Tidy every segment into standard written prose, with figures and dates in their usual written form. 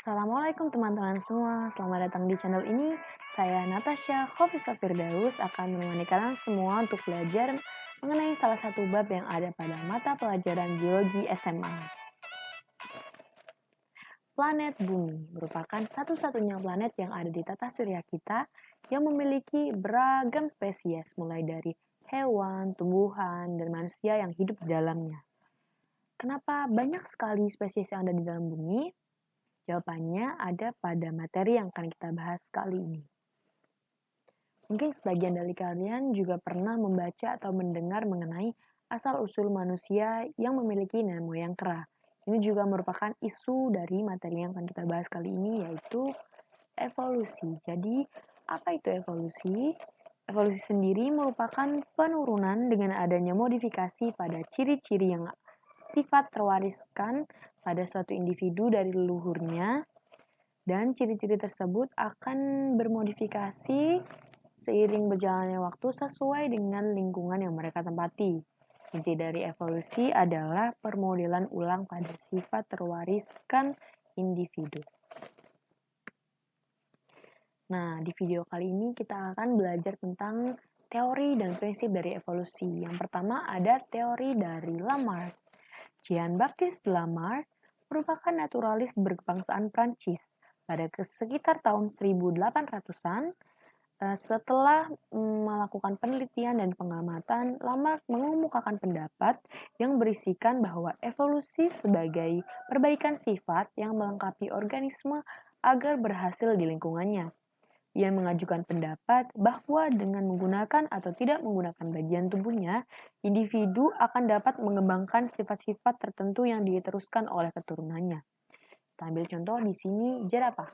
Assalamualaikum teman-teman semua, selamat datang di channel ini. Saya Natasha Khofifah Firdaus akan menemani kalian semua untuk belajar mengenai salah satu bab yang ada pada mata pelajaran biologi SMA. Planet Bumi merupakan satu-satunya planet yang ada di tata surya kita yang memiliki beragam spesies mulai dari hewan, tumbuhan, dan manusia yang hidup di dalamnya. Kenapa banyak sekali spesies yang ada di dalam bumi? Jawabannya ada pada materi yang akan kita bahas kali ini. Mungkin sebagian dari kalian juga pernah membaca atau mendengar mengenai asal-usul manusia yang memiliki nenek moyang kera. Ini juga merupakan isu dari materi yang akan kita bahas kali ini, yaitu evolusi. Jadi, apa itu evolusi? Evolusi sendiri merupakan penurunan dengan adanya modifikasi pada ciri-ciri yang sifat terwariskan pada suatu individu dari leluhurnya, dan ciri-ciri tersebut akan bermodifikasi seiring berjalannya waktu sesuai dengan lingkungan yang mereka tempati. Inti dari evolusi adalah permodelan ulang pada sifat terwariskan individu. Nah, di video kali ini kita akan belajar tentang teori dan prinsip dari evolusi. Yang pertama ada teori dari Lamarck. Jean-Baptiste Lamarck merupakan naturalis berkebangsaan Prancis. Pada sekitar tahun 1800-an, setelah melakukan penelitian dan pengamatan, Lamarck mengemukakan pendapat yang berisikan bahwa evolusi sebagai perbaikan sifat yang melengkapi organisme agar berhasil di lingkungannya. Ia mengajukan pendapat bahwa dengan menggunakan atau tidak menggunakan bagian tubuhnya, individu akan dapat mengembangkan sifat-sifat tertentu yang diteruskan oleh keturunannya. Kita ambil contoh di sini jerapah.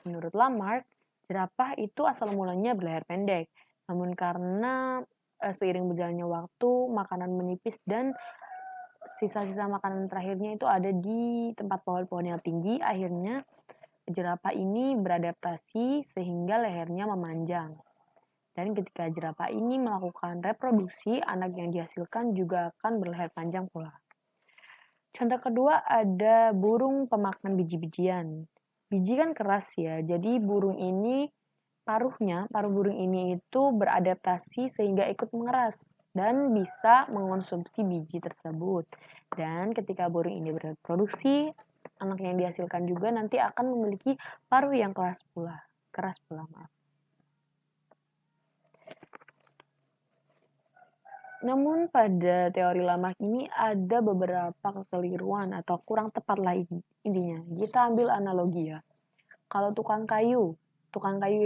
Menurut Lamarck, jerapah itu asal mulanya berleher pendek. Namun karena seiring berjalannya waktu, makanan menipis dan sisa-sisa makanan terakhirnya itu ada di tempat pohon-pohon yang tinggi, akhirnya jerapah ini beradaptasi sehingga lehernya memanjang. Dan ketika jerapah ini melakukan reproduksi, anak yang dihasilkan juga akan berleher panjang pula. Contoh kedua ada burung pemakan biji-bijian. Biji kan keras ya, jadi paruh burung ini itu beradaptasi sehingga ikut mengeras dan bisa mengonsumsi biji tersebut. Dan ketika burung ini bereproduksi, anak yang dihasilkan juga nanti akan memiliki paruh yang keras pula. Maaf. Namun pada teori Lamarck ini ada beberapa kekeliruan atau kurang tepat lah intinya. Kita ambil analogi ya. Kalau tukang kayu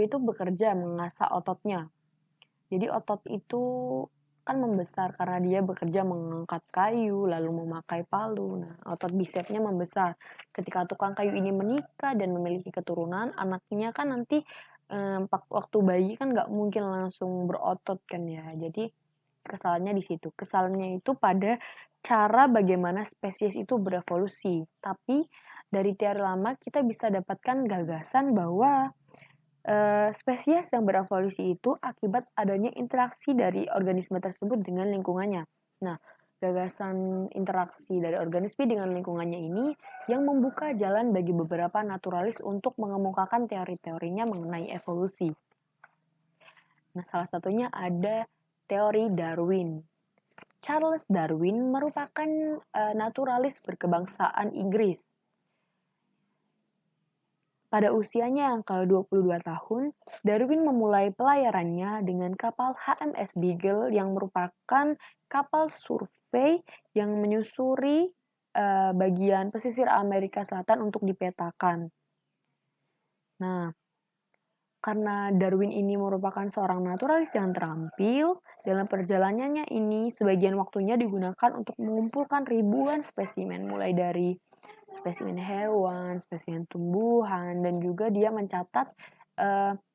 itu bekerja mengasah ototnya. Jadi otot itu kan membesar karena dia bekerja mengangkat kayu, lalu memakai palu. Nah, otot bisepsnya membesar. Ketika tukang kayu ini menikah dan memiliki keturunan, anaknya kan nanti waktu bayi kan nggak mungkin langsung berotot kan ya. Jadi kesalahannya di situ. Kesalahannya itu pada cara bagaimana spesies itu berevolusi. Tapi dari teori lama kita bisa dapatkan gagasan bahwa spesies yang berevolusi itu akibat adanya interaksi dari organisme tersebut dengan lingkungannya. Nah, gagasan interaksi dari organisme dengan lingkungannya ini yang membuka jalan bagi beberapa naturalis untuk mengemukakan teori-teorinya mengenai evolusi. Nah, salah satunya ada teori Darwin. Charles Darwin merupakan naturalis berkebangsaan Inggris. Pada usianya yang ke-22 tahun, Darwin memulai pelayarannya dengan kapal HMS Beagle yang merupakan kapal survei yang menyusuri bagian pesisir Amerika Selatan untuk dipetakan. Nah, karena Darwin ini merupakan seorang naturalis yang terampil, dalam perjalanannya ini sebagian waktunya digunakan untuk mengumpulkan ribuan spesimen mulai dari spesimen hewan, spesimen tumbuhan, dan juga dia mencatat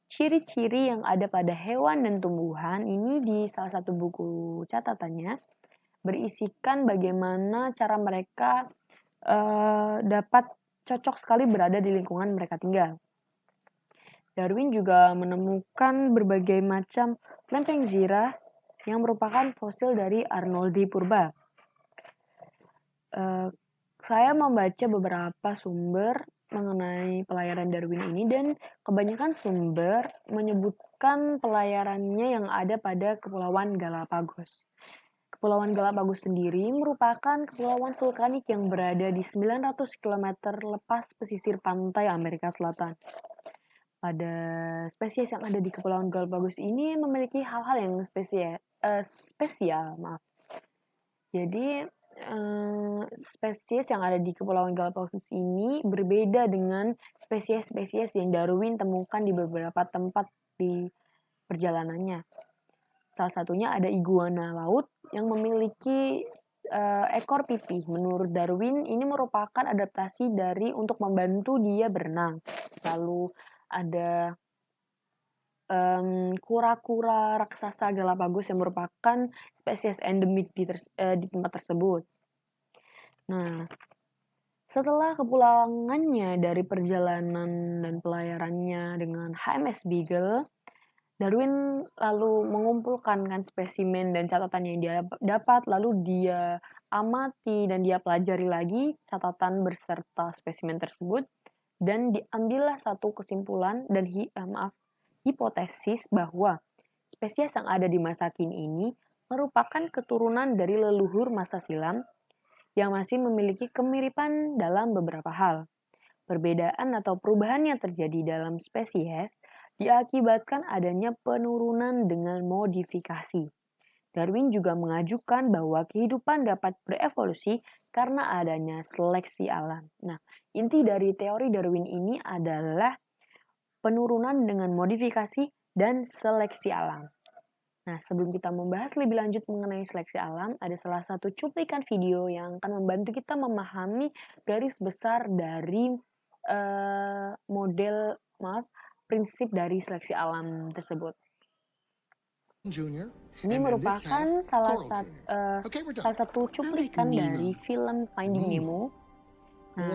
ciri-ciri yang ada pada hewan dan tumbuhan ini di salah satu buku catatannya berisikan bagaimana cara mereka dapat cocok sekali berada di lingkungan mereka tinggal. Darwin juga menemukan berbagai macam lempeng zirah yang merupakan fosil dari Arnoldi purba. Saya membaca beberapa sumber mengenai pelayaran Darwin ini dan kebanyakan sumber menyebutkan pelayarannya yang ada pada Kepulauan Galapagos. Kepulauan Galapagos sendiri merupakan kepulauan vulkanik yang berada di 900 km lepas pesisir pantai Amerika Selatan. Pada spesies yang ada di Kepulauan Galapagos ini memiliki hal-hal yang spesial. Jadi, spesies yang ada di Kepulauan Galapagos ini berbeda dengan spesies-spesies yang Darwin temukan di beberapa tempat di perjalanannya. Salah satunya ada iguana laut yang memiliki ekor pipih. Menurut Darwin, ini merupakan adaptasi untuk membantu dia berenang. Lalu ada kura-kura raksasa Galapagos yang merupakan spesies endemik di tempat tersebut. Nah, setelah kepulangannya dari perjalanan dan pelayarannya dengan HMS Beagle, Darwin lalu mengumpulkan spesimen dan catatan yang dia dapat, lalu dia amati dan dia pelajari lagi catatan beserta spesimen tersebut, dan diambillah satu kesimpulan dan hipotesis bahwa spesies yang ada di masa kini ini merupakan keturunan dari leluhur masa silam yang masih memiliki kemiripan dalam beberapa hal. Perbedaan atau perubahan yang terjadi dalam spesies diakibatkan adanya penurunan dengan modifikasi. Darwin juga mengajukan bahwa kehidupan dapat berevolusi karena adanya seleksi alam. Nah, inti dari teori Darwin ini adalah penurunan dengan modifikasi dan seleksi alam. Nah, sebelum kita membahas lebih lanjut mengenai seleksi alam, ada salah satu cuplikan video yang akan membantu kita memahami garis besar dari prinsip dari seleksi alam tersebut. Ini merupakan salah satu cuplikan dari film Finding Nemo. Nah,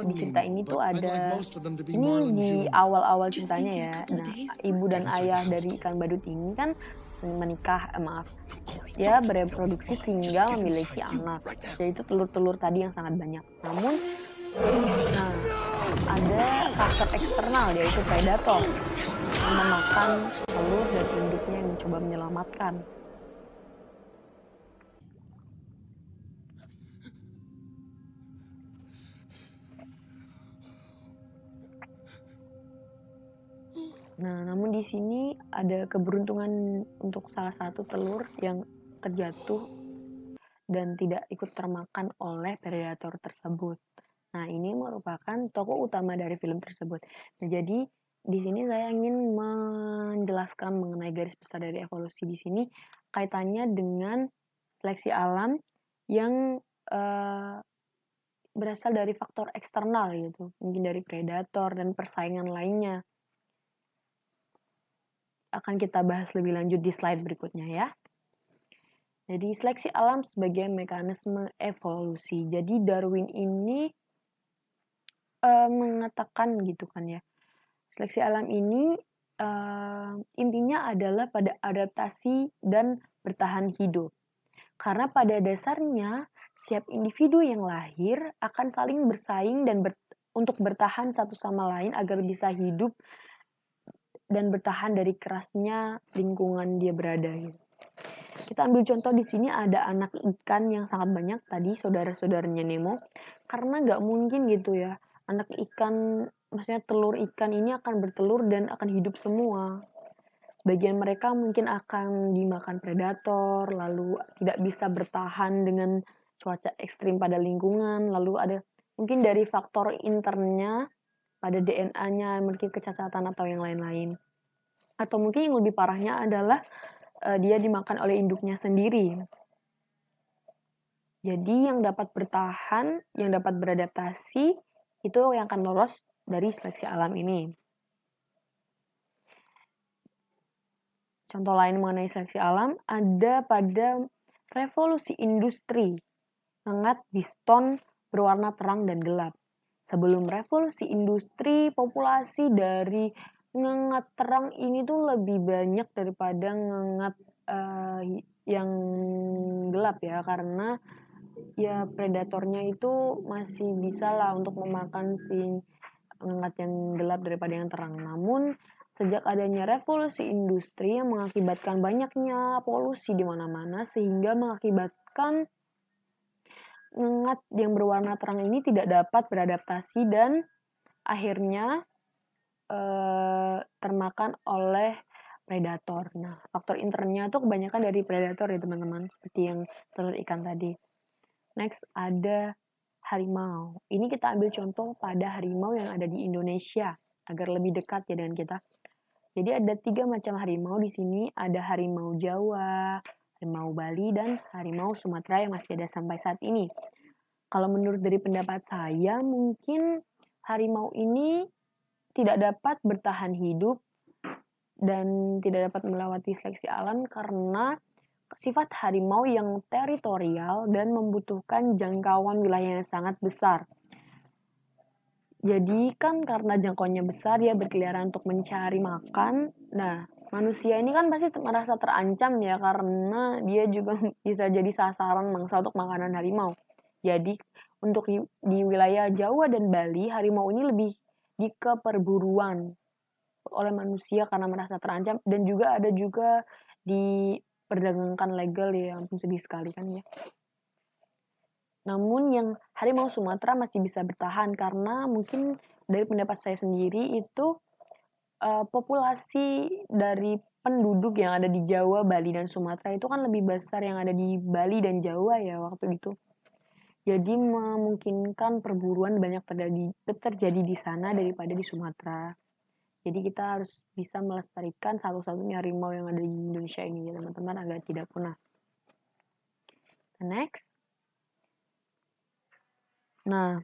di cerita ini tuh ada, ini di awal-awal ceritanya ya. Nah, ibu dan ayah dari ikan badut ini kan dia bereproduksi sehingga memiliki anak, yaitu telur-telur tadi yang sangat banyak. Namun, ada faktor eksternal yaitu predator yang memakan telur dan induknya yang mencoba menyelamatkan. Nah, namun di sini ada keberuntungan untuk salah satu telur yang terjatuh dan tidak ikut termakan oleh predator tersebut. Nah, ini merupakan tokoh utama dari film tersebut. Nah, jadi di sini saya ingin menjelaskan mengenai garis besar dari evolusi di sini kaitannya dengan seleksi alam yang berasal dari faktor eksternal gitu, mungkin dari predator dan persaingan lainnya. Akan kita bahas lebih lanjut di slide berikutnya ya. Jadi seleksi alam sebagai mekanisme evolusi. Jadi Darwin ini mengatakan gitu kan ya. Seleksi alam ini intinya adalah pada adaptasi dan bertahan hidup. Karena pada dasarnya setiap individu yang lahir akan saling bersaing dan untuk bertahan satu sama lain agar bisa hidup dan bertahan dari kerasnya lingkungan dia berada gitu. Kita ambil contoh di sini ada anak ikan yang sangat banyak tadi saudara-saudaranya Nemo, karena nggak mungkin gitu ya anak ikan, maksudnya telur ikan ini akan bertelur dan akan hidup semua. Sebagian mereka mungkin akan dimakan predator, lalu tidak bisa bertahan dengan cuaca ekstrim pada lingkungan, lalu ada mungkin dari faktor internya pada DNA-nya mungkin kecacatan atau yang lain-lain. Atau mungkin yang lebih parahnya adalah dia dimakan oleh induknya sendiri. Jadi yang dapat bertahan, yang dapat beradaptasi, itu yang akan lolos dari seleksi alam ini. Contoh lain mengenai seleksi alam ada pada revolusi industri, ngengat piston berwarna terang dan gelap. Sebelum revolusi industri, populasi dari ngengat terang ini tuh lebih banyak daripada ngengat yang gelap ya, karena ya predatornya itu masih bisa lah untuk memakan si mengangkat yang gelap daripada yang terang. Namun, sejak adanya revolusi industri yang mengakibatkan banyaknya polusi di mana-mana sehingga mengakibatkan ngengat yang berwarna terang ini tidak dapat beradaptasi dan akhirnya termakan oleh predator. Nah, faktor internnya tuh kebanyakan dari predator ya teman-teman, seperti yang telur ikan tadi. Next ada harimau. Ini kita ambil contoh pada harimau yang ada di Indonesia agar lebih dekat ya dengan kita. Jadi ada 3 macam harimau di sini. Ada harimau Jawa, harimau Bali, dan harimau Sumatera yang masih ada sampai saat ini. Kalau menurut dari pendapat saya, mungkin harimau ini tidak dapat bertahan hidup dan tidak dapat melewati seleksi alam karena sifat harimau yang teritorial dan membutuhkan jangkauan wilayah yang sangat besar. Jadi kan karena jangkauannya besar, dia berkeliaran untuk mencari makan. Nah, manusia ini kan pasti merasa terancam ya karena dia juga bisa jadi sasaran mangsa untuk makanan harimau. Jadi untuk di wilayah Jawa dan Bali, harimau ini lebih di keperburuan oleh manusia karena merasa terancam dan juga ada juga diperdagangkan legal ya, ampun sedih sekali kan ya. Namun yang harimau Sumatera masih bisa bertahan karena mungkin dari pendapat saya sendiri itu populasi dari penduduk yang ada di Jawa, Bali, dan Sumatera itu kan lebih besar yang ada di Bali dan Jawa ya waktu itu. Jadi memungkinkan perburuan banyak terjadi di sana daripada di Sumatera. Jadi kita harus bisa melestarikan satu-satunya harimau yang ada di Indonesia ini ya teman-teman agar tidak punah. Next. Nah,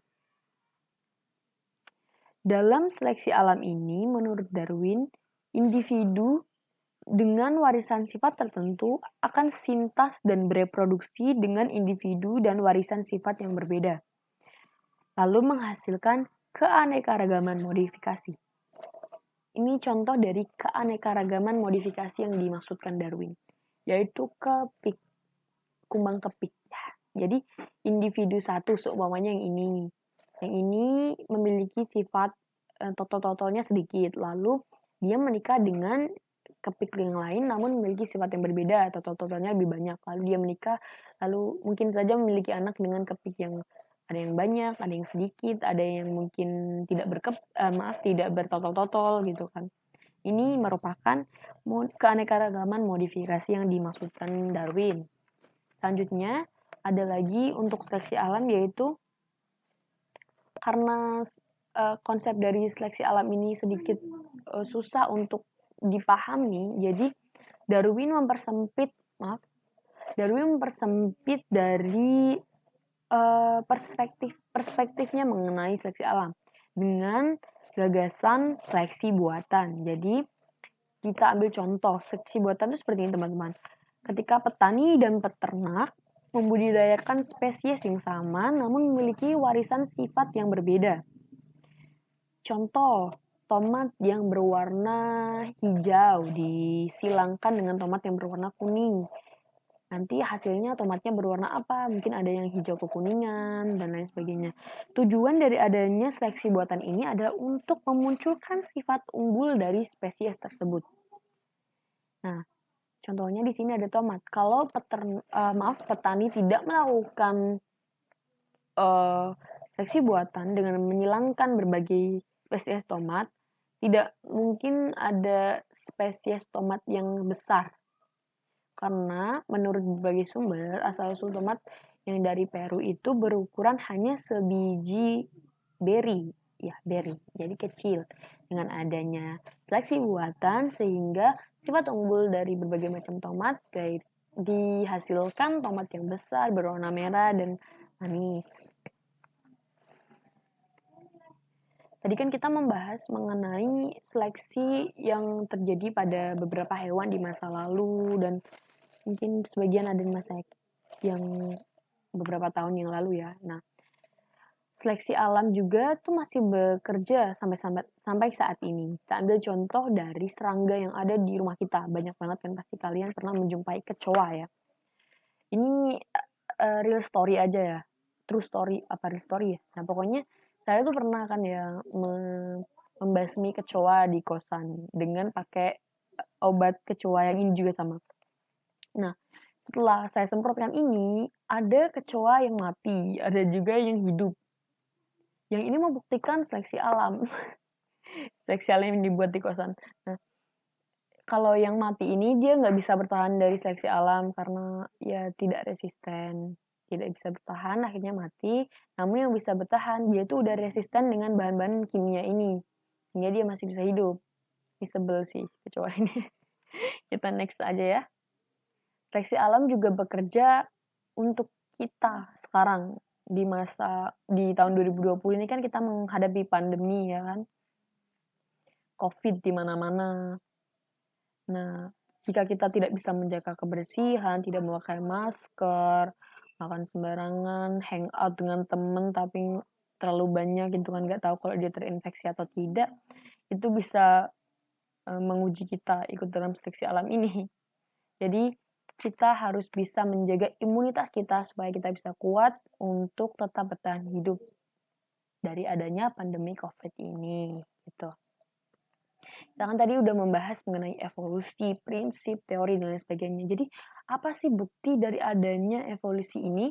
dalam seleksi alam ini menurut Darwin, individu dengan warisan sifat tertentu akan sintas dan bereproduksi dengan individu dan warisan sifat yang berbeda, lalu menghasilkan keanekaragaman modifikasi. Ini contoh dari keanekaragaman modifikasi yang dimaksudkan Darwin, yaitu kumbang kepik. Jadi individu satu seumpamanya yang ini memiliki sifat total-totalnya sedikit, lalu dia menikah dengan kepik yang lain namun memiliki sifat yang berbeda, total-totalnya lebih banyak, lalu dia menikah, lalu mungkin saja memiliki anak dengan kepik yang ada yang banyak, ada yang sedikit, ada yang mungkin tidak bertotal-total gitu kan. Ini merupakan keanekaragaman modifikasi yang dimaksudkan Darwin. Selanjutnya ada lagi untuk seleksi alam yaitu karena konsep dari seleksi alam ini sedikit susah untuk dipahami, jadi Darwin mempersempit dari perspektifnya mengenai seleksi alam dengan gagasan seleksi buatan. Jadi kita ambil contoh seleksi buatan itu seperti ini teman-teman. Ketika petani dan peternak membudidayakan spesies yang sama namun memiliki warisan sifat yang berbeda. Contoh, tomat yang berwarna hijau disilangkan dengan tomat yang berwarna kuning. Nanti hasilnya tomatnya berwarna apa? Mungkin ada yang hijau kekuningan dan lain sebagainya. Tujuan dari adanya seleksi buatan ini adalah untuk memunculkan sifat unggul dari spesies tersebut. Nah, contohnya di sini ada tomat. Kalau petani tidak melakukan seleksi buatan dengan menyilangkan berbagai spesies tomat, tidak mungkin ada spesies tomat yang besar. Karena menurut berbagai sumber, asal-usul tomat yang dari Peru itu berukuran hanya sebiji beri. Ya, beri. Jadi kecil. Dengan adanya seleksi buatan sehingga sifat unggul dari berbagai macam tomat dihasilkan tomat yang besar, berwarna merah, dan manis. Tadi kan kita membahas mengenai seleksi yang terjadi pada beberapa hewan di masa lalu dan mungkin sebagian ada di masa yang beberapa tahun yang lalu ya. Nah, seleksi alam juga tuh masih bekerja sampai saat ini. Kita ambil contoh dari serangga yang ada di rumah kita. Banyak banget kan pasti kalian pernah menjumpai kecoa ya. Ini real story aja ya. True story apa real story ya. Nah, pokoknya Saya tuh pernah kan ya membasmi kecoa di kosan dengan pakai obat kecoa yang ini juga sama. Nah, setelah saya semprotkan ini, ada kecoa yang mati, ada juga yang hidup. Yang ini membuktikan seleksi alam. Seleksi alam yang dibuat di kosan. Nah, kalau yang mati ini dia nggak bisa bertahan dari seleksi alam karena ya tidak resisten, tidak bisa bertahan, akhirnya mati. Namun yang bisa bertahan dia itu udah resisten dengan bahan-bahan kimia ini, sehingga dia masih bisa hidup. Ini sebel sih kecoa ini. Kita next aja ya. Seleksi alam juga bekerja untuk kita sekarang di tahun 2020 ini kan kita menghadapi pandemi ya kan, COVID di mana-mana. Nah, jika kita tidak bisa menjaga kebersihan, tidak memakai masker, makan sembarangan, hangout dengan temen tapi terlalu banyak gitu kan, nggak tahu kalau dia terinfeksi atau tidak, itu bisa menguji kita ikut dalam seleksi alam ini. Jadi kita harus bisa menjaga imunitas kita supaya kita bisa kuat untuk tetap bertahan hidup dari adanya pandemi COVID ini gitu. Kita kan tadi udah membahas mengenai evolusi, prinsip, teori, dan lain sebagainya. Jadi, apa sih bukti dari adanya evolusi ini?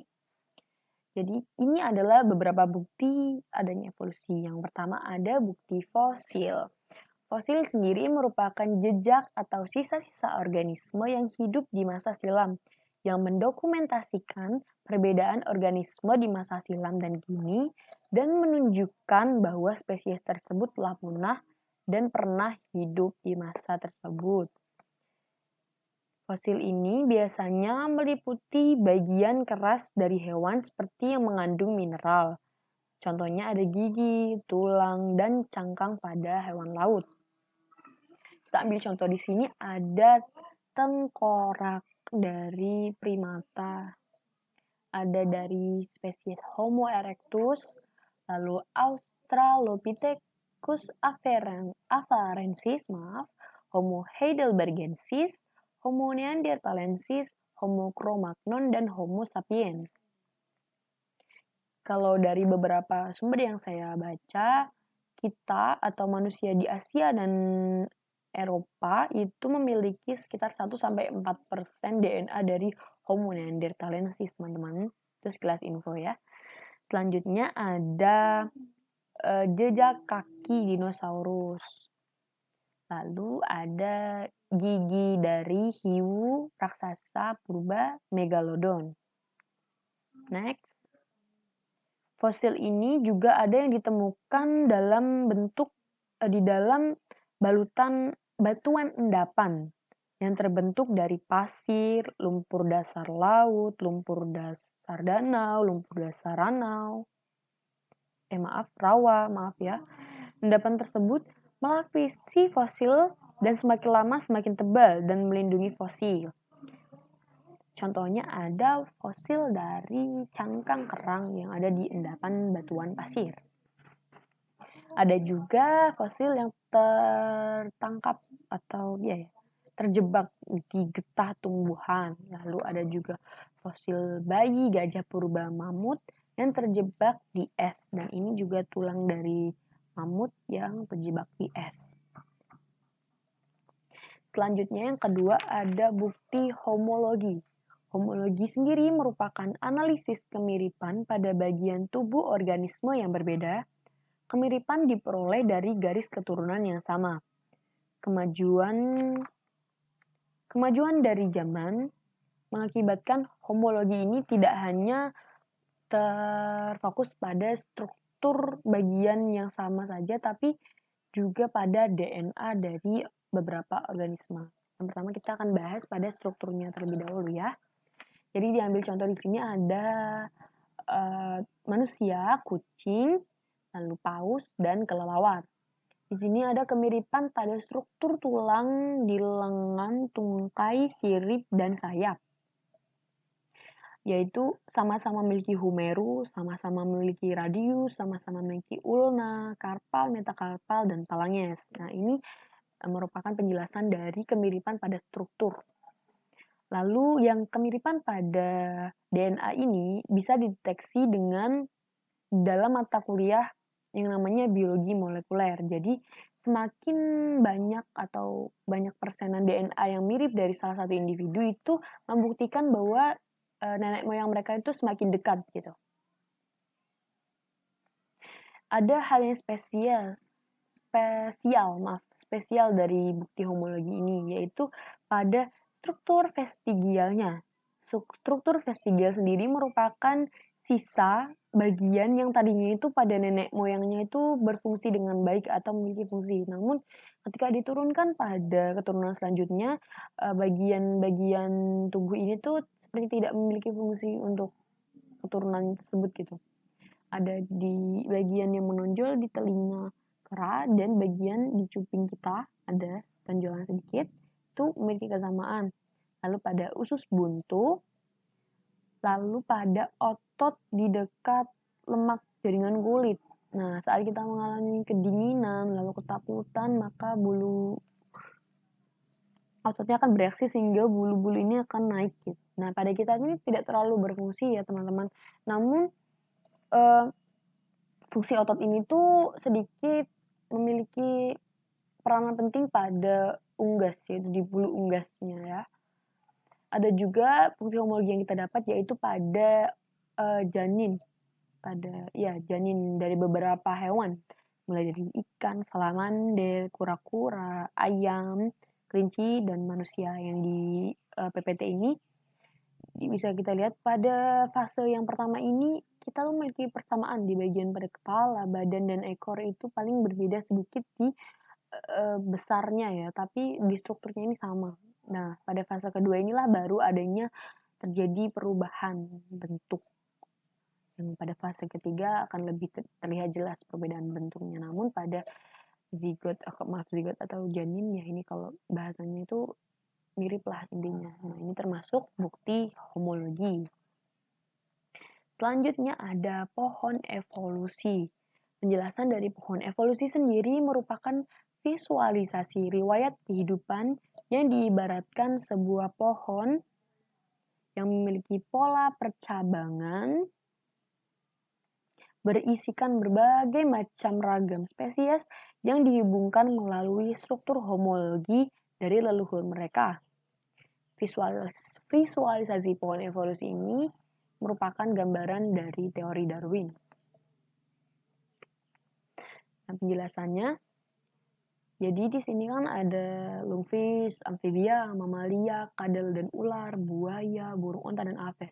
Jadi, ini adalah beberapa bukti adanya evolusi. Yang pertama ada bukti fosil. Fosil sendiri merupakan jejak atau sisa-sisa organisme yang hidup di masa silam, yang mendokumentasikan perbedaan organisme di masa silam dan kini, dan menunjukkan bahwa spesies tersebut telah punah dan pernah hidup di masa tersebut. Fosil ini biasanya meliputi bagian keras dari hewan seperti yang mengandung mineral. Contohnya ada gigi, tulang, dan cangkang pada hewan laut. Kita ambil contoh di sini ada tengkorak dari primata, ada dari spesies Homo erectus, lalu Australopithecus afarensis, Homo heidelbergensis, Homo neanderthalensis, Homo cro-magnon, dan Homo sapiens. Kalau dari beberapa sumber yang saya baca, kita atau manusia di Asia dan Eropa itu memiliki sekitar 1-4% DNA dari Homo neanderthalensis, teman-teman. Itu sekilas info ya. Selanjutnya ada jejak kaki dinosaurus. Lalu ada gigi dari hiu raksasa purba megalodon. Next. Fosil ini juga ada yang ditemukan dalam bentuk di dalam batuan endapan yang terbentuk dari pasir, lumpur dasar laut, lumpur dasar danau, lumpur dasar rawa, ya. Endapan tersebut melapisi fosil dan semakin lama semakin tebal dan melindungi fosil. Contohnya ada fosil dari cangkang kerang yang ada di endapan batuan pasir. Ada juga fosil yang tertangkap atau terjebak di getah tumbuhan. Lalu ada juga fosil bayi gajah purba mamut yang terjebak di es. Dan ini juga tulang dari mamut yang terjebak di es. Selanjutnya yang kedua ada bukti homologi. Homologi sendiri merupakan analisis kemiripan pada bagian tubuh organisme yang berbeda. Kemiripan diperoleh dari garis keturunan yang sama. Kemajuan dari zaman mengakibatkan homologi ini tidak hanya terfokus pada struktur bagian yang sama saja, tapi juga pada DNA dari beberapa organisme. Yang pertama kita akan bahas pada strukturnya terlebih dahulu ya. Jadi diambil contoh di sini ada manusia, kucing, lalu paus, dan kelelawar. Di sini ada kemiripan pada struktur tulang di lengan, tungkai, sirip, dan sayap. Yaitu sama-sama memiliki humerus, sama-sama memiliki radius, sama-sama memiliki ulna, karpal, metakarpal, dan phalanges. Nah, ini merupakan penjelasan dari kemiripan pada struktur. Lalu yang kemiripan pada DNA ini bisa dideteksi dengan dalam mata kuliah yang namanya biologi molekuler. Jadi semakin banyak atau banyak persenan DNA yang mirip dari salah satu individu itu membuktikan bahwa nenek moyang mereka itu semakin dekat gitu. Ada hal yang spesial dari bukti homologi ini, yaitu pada struktur vestigialnya. Struktur vestigial sendiri merupakan sisa bagian yang tadinya itu pada nenek moyangnya itu berfungsi dengan baik atau memiliki fungsi. Namun ketika diturunkan pada keturunan selanjutnya, bagian-bagian tubuh ini tuh seperti tidak memiliki fungsi untuk keturunan tersebut gitu. Ada di bagian yang menonjol di telinga kera dan bagian di cuping kita ada tonjolan sedikit, itu memiliki kesamaan. Lalu pada usus buntu, lalu pada otot di dekat lemak jaringan kulit. Nah, saat kita mengalami kedinginan, lalu ketakutan, maka bulu ototnya akan bereaksi sehingga bulu-bulu ini akan naik gitu. Nah, pada kita ini tidak terlalu berfungsi ya teman-teman. Namun fungsi otot ini tuh sedikit memiliki peranan penting pada unggas, yaitu di bulu unggasnya ya. Ada juga fungsi homologi yang kita dapat yaitu pada janin, janin dari beberapa hewan, mulai dari ikan, salamander, kura-kura, ayam, kelinci, dan manusia yang di PPT ini. Bisa kita lihat pada fase yang pertama ini kita memiliki persamaan di bagian pada kepala, badan, dan ekor itu paling berbeda sedikit di besarnya ya, tapi di strukturnya ini sama. Nah, pada fase kedua inilah baru adanya terjadi perubahan bentuk. Yang pada fase ketiga akan lebih terlihat jelas perbedaan bentuknya. Namun pada zigot atau janin ya ini kalau bahasanya itu mirip lah intinya. Nah, ini termasuk bukti homologi. Selanjutnya ada pohon evolusi. Penjelasan dari pohon evolusi sendiri merupakan visualisasi riwayat kehidupan yang diibaratkan sebuah pohon yang memiliki pola percabangan berisikan berbagai macam ragam spesies yang dihubungkan melalui struktur homologi dari leluhur mereka. Visualisasi pohon evolusi ini merupakan gambaran dari teori Darwin. Nah, penjelasannya, jadi di sini kan ada lungfis, amfibia, mamalia, kadal dan ular, buaya, burung onta dan aves.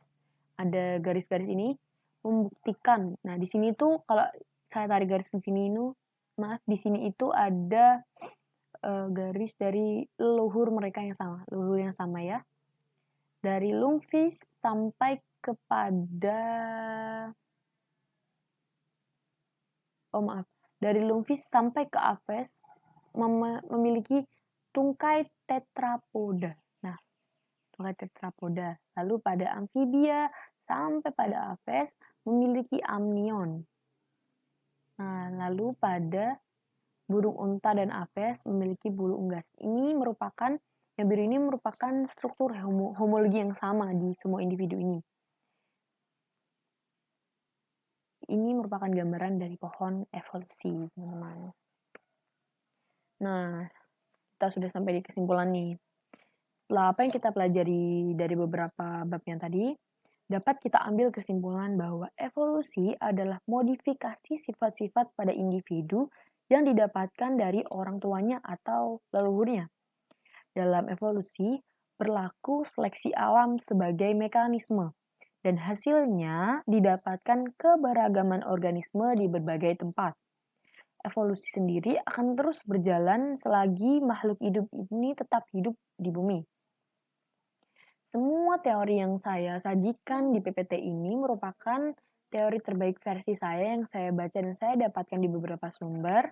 Ada garis-garis ini membuktikan. Nah, di sini tuh kalau saya tarik garis di sini di sini itu ada garis dari leluhur mereka yang sama, leluhur yang sama ya. Dari lungfis sampai kepada dari lungfis sampai ke aves memiliki tungkai tetrapoda. Nah, tungkai tetrapoda. Lalu pada amfibia sampai pada aves memiliki amnion. Nah, lalu pada burung unta dan aves memiliki bulu unggas. Ini merupakan yang biru ini merupakan struktur homologi yang sama di semua individu ini. Ini merupakan gambaran dari pohon evolusi, teman-teman. Nah, kita sudah sampai di kesimpulan nih. Setelah apa yang kita pelajari dari beberapa bab yang tadi, dapat kita ambil kesimpulan bahwa evolusi adalah modifikasi sifat-sifat pada individu yang didapatkan dari orang tuanya atau leluhurnya. Dalam evolusi, berlaku seleksi alam sebagai mekanisme, dan hasilnya didapatkan keberagaman organisme di berbagai tempat. Evolusi sendiri akan terus berjalan selagi makhluk hidup ini tetap hidup di bumi. Semua teori yang saya sajikan di PPT ini merupakan teori terbaik versi saya yang saya baca dan saya dapatkan di beberapa sumber.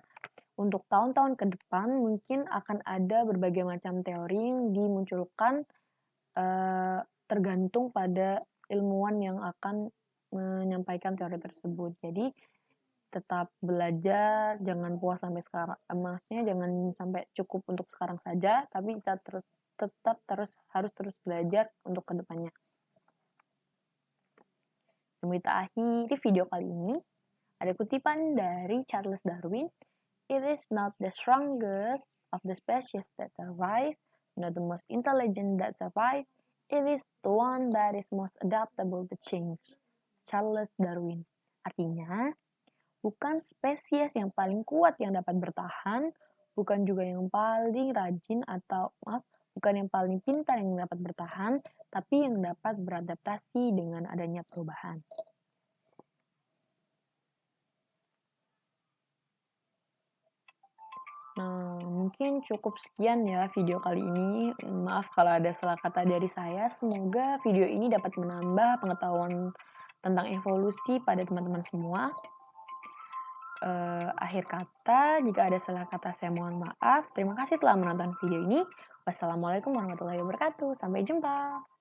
Untuk tahun-tahun ke depan mungkin akan ada berbagai macam teori yang dimunculkan tergantung pada ilmuwan yang akan menyampaikan teori tersebut. Jadi tetap belajar, jangan puas sampai sekarang. Maksudnya jangan sampai cukup untuk sekarang saja, tapi kita harus terus belajar untuk kedepannya. Sebelum kita akhiri video kali ini, Ada kutipan dari Charles Darwin, "It is not the strongest of the species that survive, not the most intelligent that survive, it is the one that is most adaptable to change." Charles Darwin. Artinya, bukan spesies yang paling kuat yang dapat bertahan, bukan juga yang paling rajin atau bukan yang paling pintar yang dapat bertahan, tapi yang dapat beradaptasi dengan adanya perubahan. Nah, mungkin cukup sekian ya video kali ini. Maaf kalau ada salah kata dari saya. Semoga video ini dapat menambah pengetahuan tentang evolusi pada teman-teman semua. Akhir kata, jika ada salah kata saya mohon maaf. Terima kasih telah menonton video ini. Wassalamualaikum warahmatullahi wabarakatuh. Sampai jumpa.